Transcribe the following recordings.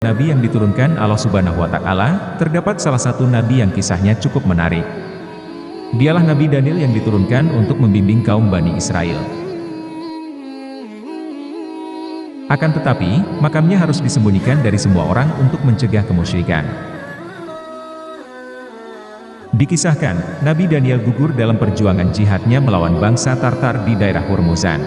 Nabi yang diturunkan Allah Subhanahu wa Ta'ala, terdapat salah satu nabi yang kisahnya cukup menarik. Dialah Nabi Daniel yang diturunkan untuk membimbing kaum Bani Israel. Akan tetapi, makamnya harus disembunyikan dari semua orang untuk mencegah kemusyrikan. Dikisahkan, Nabi Daniel gugur dalam perjuangan jihadnya melawan bangsa Tartar di daerah Hormuzan.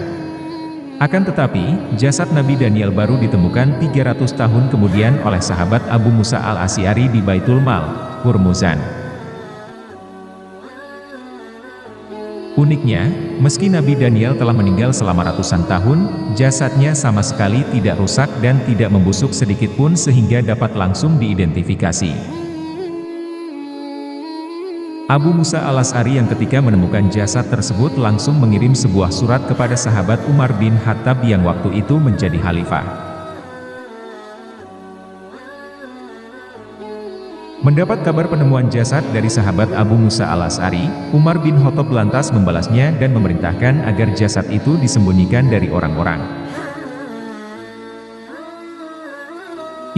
Akan tetapi, jasad Nabi Daniel baru ditemukan 300 tahun kemudian oleh sahabat Abu Musa al-Asy'ari di Baitul Mal, Hormuzan. Uniknya, meski Nabi Daniel telah meninggal selama ratusan tahun, jasadnya sama sekali tidak rusak dan tidak membusuk sedikitpun sehingga dapat langsung diidentifikasi. Abu Musa al-Asy'ari yang ketika menemukan jasad tersebut langsung mengirim sebuah surat kepada sahabat Umar bin Khattab yang waktu itu menjadi khalifah. Mendapat kabar penemuan jasad dari sahabat Abu Musa al-Asy'ari, Umar bin Khattab lantas membalasnya dan memerintahkan agar jasad itu disembunyikan dari orang-orang.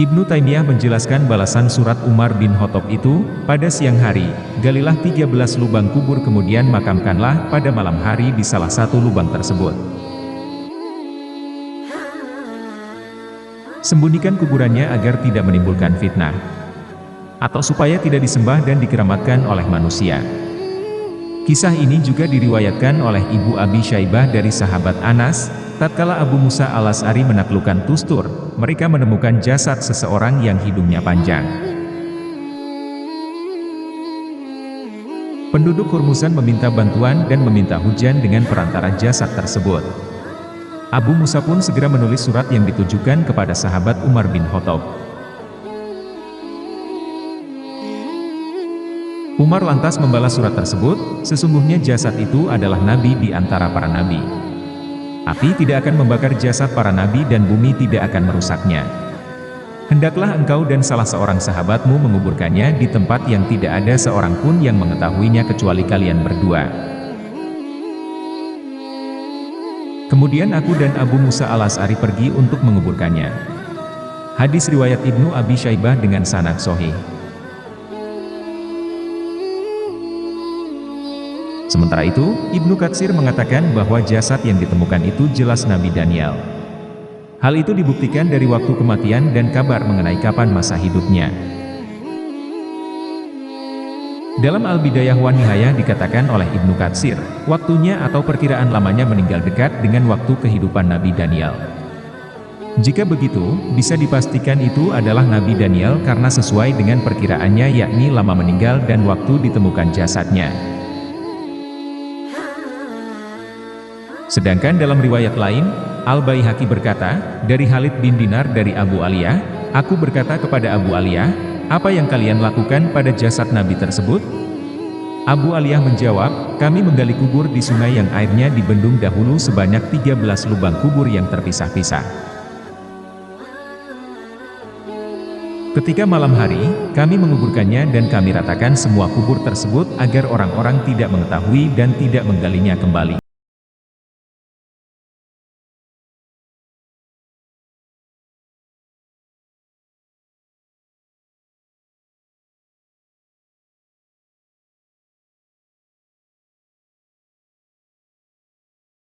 Ibnu Taimiyah menjelaskan balasan surat Umar bin Khattab itu, pada siang hari, galilah 13 lubang kubur kemudian makamkanlah pada malam hari di salah satu lubang tersebut. Sembunyikan kuburannya agar tidak menimbulkan fitnah, atau supaya tidak disembah dan dikeramatkan oleh manusia. Kisah ini juga diriwayatkan oleh Ibu Abi Syaibah dari sahabat Anas, tatkala Abu Musa al-Asy'ari menaklukkan Tustur, mereka menemukan jasad seseorang yang hidungnya panjang. Penduduk Hormuzan meminta bantuan dan meminta hujan dengan perantara jasad tersebut. Abu Musa pun segera menulis surat yang ditujukan kepada sahabat Umar bin Khattab. Umar lantas membalas surat tersebut, sesungguhnya jasad itu adalah nabi di antara para nabi. Api tidak akan membakar jasad para nabi dan bumi tidak akan merusaknya. Hendaklah engkau dan salah seorang sahabatmu menguburkannya di tempat yang tidak ada seorang pun yang mengetahuinya kecuali kalian berdua. Kemudian aku dan Abu Musa al-Asy'ari pergi untuk menguburkannya. Hadis riwayat Ibnu Abi Syaibah dengan sanad sahih. Sementara itu, Ibnu Katsir mengatakan bahwa jasad yang ditemukan itu jelas Nabi Daniel. Hal itu dibuktikan dari waktu kematian dan kabar mengenai kapan masa hidupnya. Dalam Al-Bidayah wa Nihayah dikatakan oleh Ibnu Katsir, waktunya atau perkiraan lamanya meninggal dekat dengan waktu kehidupan Nabi Daniel. Jika begitu, bisa dipastikan itu adalah Nabi Daniel karena sesuai dengan perkiraannya yakni lama meninggal dan waktu ditemukan jasadnya. Sedangkan dalam riwayat lain, Al-Baihaqi berkata, dari Khalid bin Dinar dari Abu Aliyah, aku berkata kepada Abu Aliyah, apa yang kalian lakukan pada jasad Nabi tersebut? Abu Aliyah menjawab, kami menggali kubur di sungai yang airnya dibendung dahulu sebanyak 13 lubang kubur yang terpisah-pisah. Ketika malam hari, kami menguburkannya dan kami ratakan semua kubur tersebut agar orang-orang tidak mengetahui dan tidak menggalinya kembali.